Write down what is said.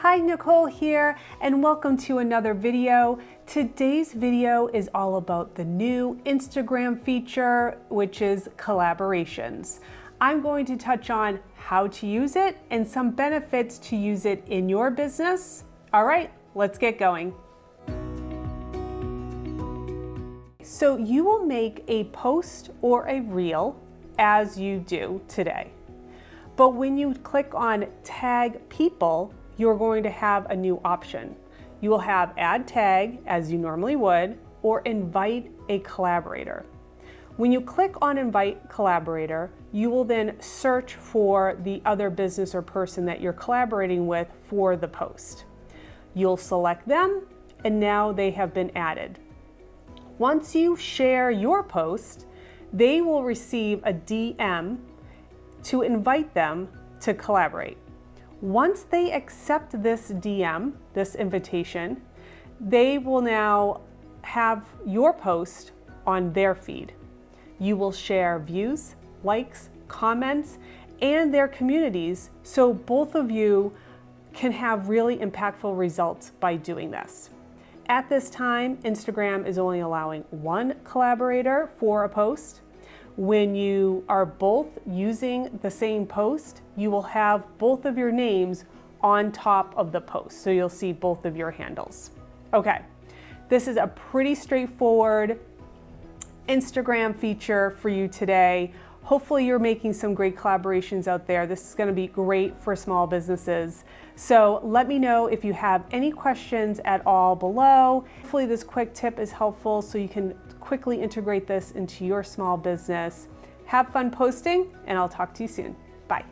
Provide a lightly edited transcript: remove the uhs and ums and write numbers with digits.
Hi, Nicole here, and welcome to another video. Today's video is all about the new Instagram feature, which is collaborations. I'm going to touch on how to use it and some benefits to use it in your business. All right, let's get going. So you will make a post or a reel as you do today. But when you click on tag people, you're going to have a new option. You will have add tag as you normally would, or invite a collaborator. When you click on invite collaborator, you will then search for the other business or person that you're collaborating with for the post. You'll select them, and now they have been added. Once you share your post, they will receive a DM to invite them to collaborate. Once they accept this DM, this invitation, they will now have your post on their feed. You will share views, likes, comments, and their communities, so both of you can have really impactful results by doing this. At this time, Instagram is only allowing one collaborator for a post. When you are both using the same post, you will have both of your names on top of the post. So you'll see both of your handles. Okay, this is a pretty straightforward Instagram feature for you today. Hopefully you're making some great collaborations out there. This is going to be great for small businesses. So let me know if you have any questions at all below. Hopefully this quick tip is helpful so you can quickly integrate this into your small business. Have fun posting, and I'll talk to you soon. Bye.